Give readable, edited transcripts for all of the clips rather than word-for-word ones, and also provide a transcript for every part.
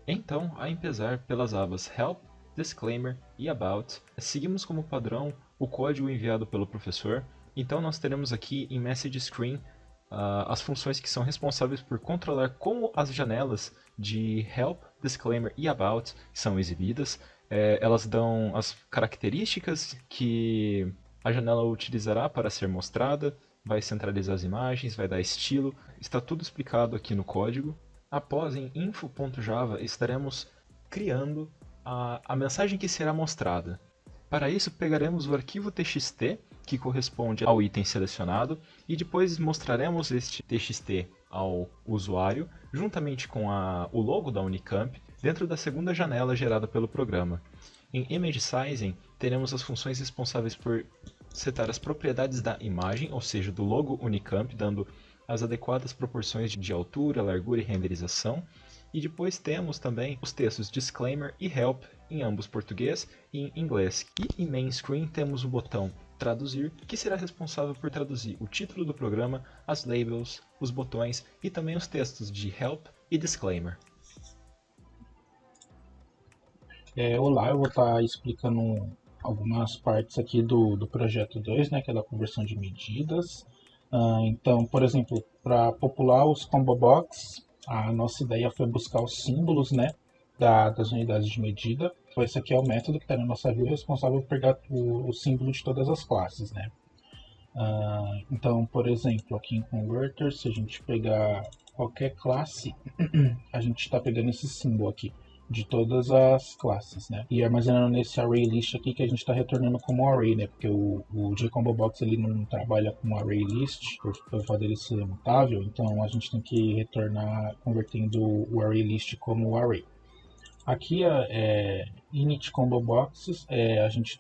Então, a empezar pelas abas Help, Disclaimer e About, seguimos como padrão o código enviado pelo professor. Então nós teremos aqui em Message Screen as funções que são responsáveis por controlar como as janelas de Help, Disclaimer e About são exibidas. Elas dão as características que a janela utilizará para ser mostrada, vai centralizar as imagens, vai dar estilo, está tudo explicado aqui no código. Após, em info.java, estaremos criando a mensagem que será mostrada. Para isso, pegaremos o arquivo txt, que corresponde ao item selecionado, e depois mostraremos este txt ao usuário, juntamente com o logo da Unicamp, dentro da segunda janela gerada pelo programa. Em Image Sizing, teremos as funções responsáveis por setar as propriedades da imagem, ou seja, do logo Unicamp, dando as adequadas proporções de altura, largura e renderização. E depois temos também os textos Disclaimer e Help, em ambos português e em inglês. E em Main Screen temos o botão Traduzir, que será responsável por traduzir o título do programa, as labels, os botões e também os textos de Help e Disclaimer. Olá, eu vou estar explicando algumas partes aqui do projeto 2, né, que é da conversão de medidas. Então, por exemplo, para popular os combo box, a nossa ideia foi buscar os símbolos, né, das unidades de medida. Então, esse aqui é o método que está na nossa view responsável por pegar o símbolo de todas as classes, né. Então, por exemplo, aqui em Converter, se a gente pegar qualquer classe, a gente está pegando esse símbolo aqui de todas as classes, né? E armazenando nesse array list aqui que a gente está retornando como array, né? Porque o JComboBox ele não trabalha com array list, por fato dele ser mutável, então a gente tem que retornar convertendo o array list como array. Aqui init combo boxes, a gente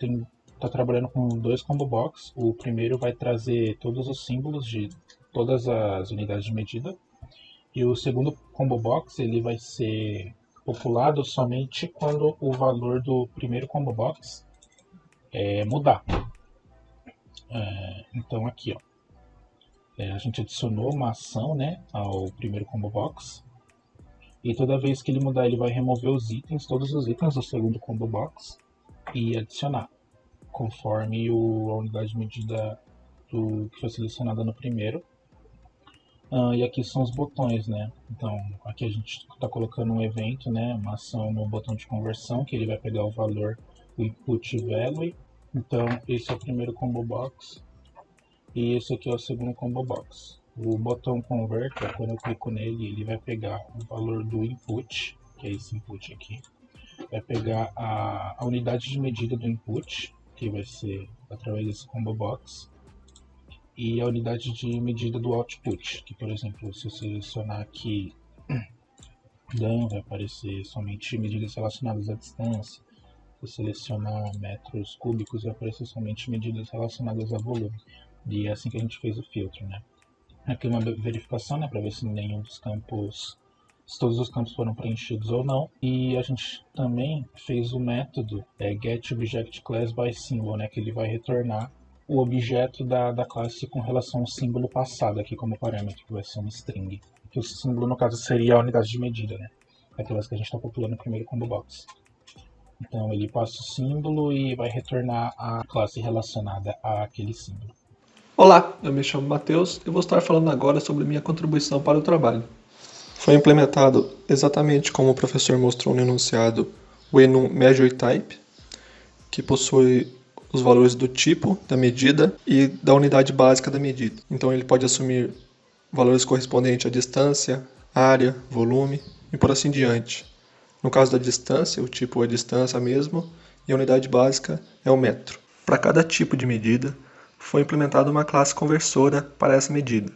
está trabalhando com dois combo box. O primeiro vai trazer todos os símbolos de todas as unidades de medida, e o segundo combo box ele vai ser populado somente quando o valor do primeiro combo box mudar. Então aqui, ó, a gente adicionou uma ação, né, ao primeiro combo box, e toda vez que ele mudar ele vai remover os itens, todos os itens do segundo combo box, e adicionar conforme a unidade de medida que foi selecionada no primeiro. E aqui são os botões, né? Então, aqui a gente está colocando um evento, né? Uma ação no botão de conversão, que ele vai pegar o valor, o input value. Então, esse é o primeiro combo box. E esse aqui é o segundo combo box. O botão converter, quando eu clico nele, ele vai pegar o valor do input, que é esse input aqui. Vai pegar a unidade de medida do input, que vai ser através desse combo box. E a unidade de medida do output, que por exemplo, se eu selecionar aqui Dan, vai aparecer somente medidas relacionadas à distância. Se eu selecionar metros cúbicos, vai aparecer somente medidas relacionadas a volume. E é assim que a gente fez o filtro, né? Aqui uma verificação, né, para ver se nenhum dos campos, se todos os campos foram preenchidos ou não. E a gente também fez o método getObjectClassBySymbol, né, que ele vai retornar o objeto da classe com relação ao símbolo passado aqui como parâmetro, que vai ser um string. Que o símbolo, no caso, seria a unidade de medida, né? Aquelas que a gente está populando no primeiro combo box. Então ele passa o símbolo e vai retornar a classe relacionada àquele símbolo. Olá, eu me chamo Matheus e vou estar falando agora sobre minha contribuição para o trabalho. Foi implementado exatamente como o professor mostrou no enunciado o enum MeasureType, que possui os valores do tipo da medida e da unidade básica da medida. Então ele pode assumir valores correspondentes à distância, área, volume e por assim diante. No caso da distância, o tipo é a distância mesmo e a unidade básica é o metro. Para cada tipo de medida, foi implementada uma classe conversora para essa medida,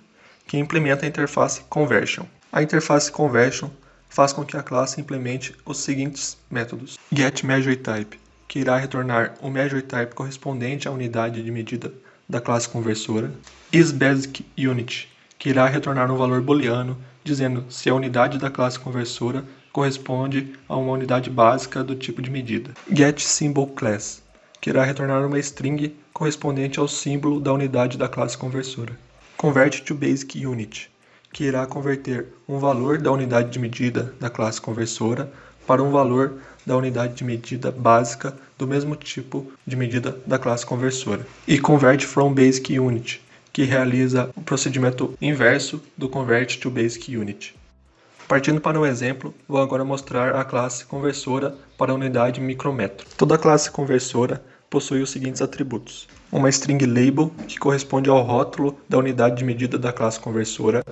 que implementa a interface Conversion. A interface Conversion faz com que a classe implemente os seguintes métodos: getMeasureType, que irá retornar o MeasureType correspondente à unidade de medida da classe conversora, isBasicUnit, que irá retornar um valor booleano dizendo se a unidade da classe conversora corresponde a uma unidade básica do tipo de medida, getSymbolClass, que irá retornar uma string correspondente ao símbolo da unidade da classe conversora, convertToBasicUnit, que irá converter um valor da unidade de medida da classe conversora para um valor da unidade de medida básica do mesmo tipo de medida da classe conversora. E convert from basic unit, que realiza o procedimento inverso do convert to basic unit. Partindo para um exemplo, vou agora mostrar a classe conversora para a unidade micrometro. Toda classe conversora possui os seguintes atributos: uma string label, que corresponde ao rótulo da unidade de medida da classe conversora,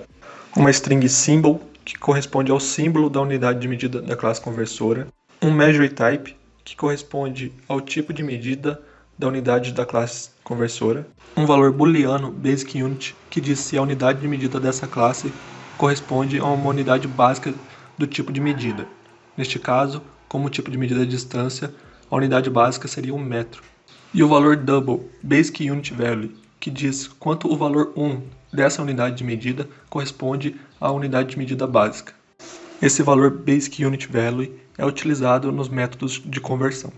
uma string symbol, que corresponde ao símbolo da unidade de medida da classe conversora, um measure type, que corresponde ao tipo de medida da unidade da classe conversora, um valor booleano basic unit, que diz se a unidade de medida dessa classe corresponde a uma unidade básica do tipo de medida. Neste caso, como tipo de medida de distância, a unidade básica seria um metro. E o valor double basic unit value, que diz quanto o valor 1 dessa unidade de medida corresponde à unidade de medida básica. Esse valor basic unit value é utilizado nos métodos de conversão.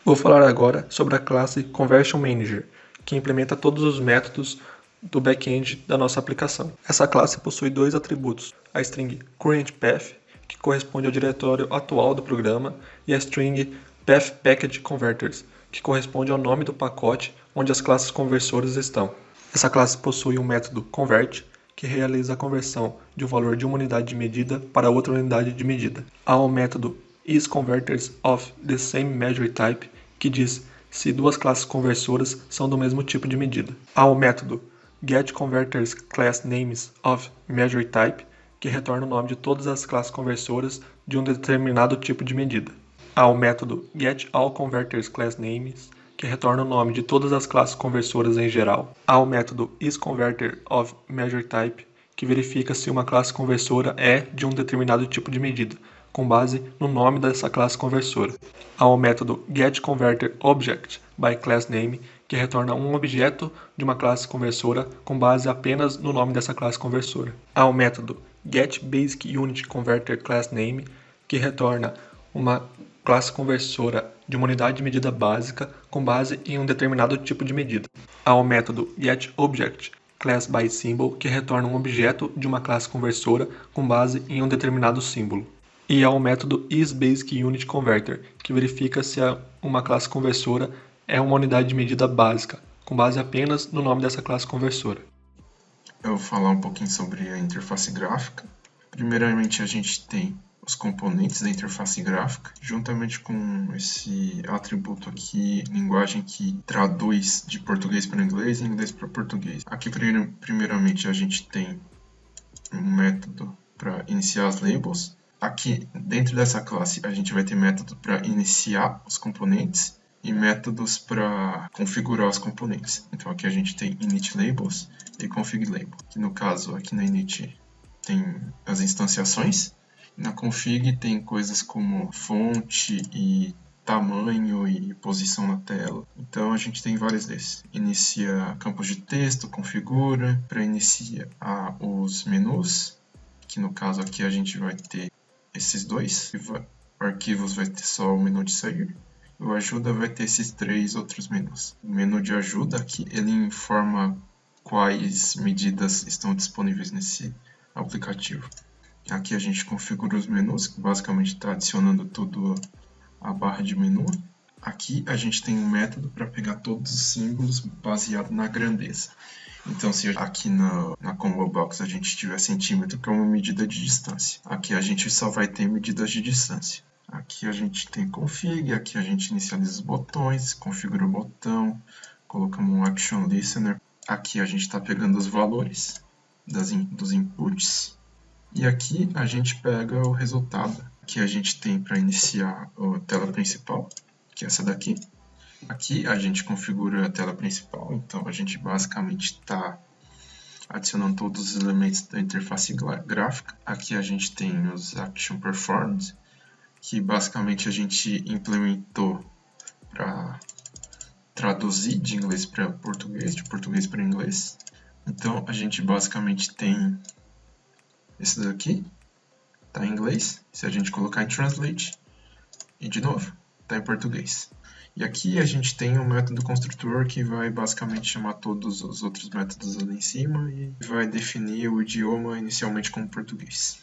Vou falar agora sobre a classe Conversion Manager, que implementa todos os métodos do back-end da nossa aplicação. Essa classe possui dois atributos: a string currentPath, que corresponde ao diretório atual do programa, e a string pathPackageConverters, que corresponde ao nome do pacote onde as classes conversoras estão. Essa classe possui um método convert, que realiza a conversão de um valor de uma unidade de medida para outra unidade de medida. Há o método isConverters of the same measure type, que diz se duas classes conversoras são do mesmo tipo de medida. Há o método getConverters class names of measure type, que retorna o nome de todas as classes conversoras de um determinado tipo de medida. Há o método getAllConverters class names, que retorna o nome de todas as classes conversoras em geral. Há o método isConverter of measure type, que verifica se uma classe conversora é de um determinado tipo de medida, com base no nome dessa classe conversora. Há o método getConverterObject by class name, que retorna um objeto de uma classe conversora com base apenas no nome dessa classe conversora. Há o método getBasicUnitConverterClassName, que retorna uma classe conversora de uma unidade de medida básica com base em um determinado tipo de medida. Há o método getObjectClassBySymbol, que retorna um objeto de uma classe conversora com base em um determinado símbolo. E há o método isBasicUnitConverter, que verifica se uma classe conversora é uma unidade de medida básica, com base apenas no nome dessa classe conversora. Eu vou falar um pouquinho sobre a interface gráfica. Primeiramente, a gente tem os componentes da interface gráfica, juntamente com esse atributo aqui, linguagem que traduz de português para inglês e inglês para português. Aqui, primeiramente, a gente tem um método para iniciar as labels. Aqui, dentro dessa classe, a gente vai ter método para iniciar os componentes e métodos para configurar os componentes. Então, aqui a gente tem initLabels e configLabel, que no caso, aqui na init tem as instanciações. Na config tem coisas como fonte e tamanho e posição na tela. Então a gente tem vários desses. Inicia campos de texto, configura, para iniciar os menus, que no caso aqui a gente vai ter esses dois. O arquivos vai ter só o menu de sair. O ajuda vai ter esses três outros menus. O menu de ajuda aqui, ele informa quais medidas estão disponíveis nesse aplicativo. Aqui a gente configura os menus, que basicamente está adicionando tudo à barra de menu. Aqui a gente tem um método para pegar todos os símbolos baseado na grandeza. Então, se aqui na Combo Box a gente tiver centímetro, que é uma medida de distância, aqui a gente só vai ter medidas de distância. Aqui a gente tem config, aqui a gente inicializa os botões, configura o botão, colocamos um Action Listener. Aqui a gente está pegando os valores dos inputs. E aqui a gente pega o resultado. Aqui a gente tem para iniciar a tela principal, que é essa daqui. Aqui a gente configura a tela principal, então a gente basicamente está adicionando todos os elementos da interface gráfica. Aqui a gente tem os Action Performed, que basicamente a gente implementou para traduzir de inglês para português, de português para inglês. Então a gente basicamente tem esse daqui, está em inglês, se a gente colocar em Translate, e de novo, está em português. E aqui a gente tem um método construtor que vai basicamente chamar todos os outros métodos ali em cima e vai definir o idioma inicialmente como português.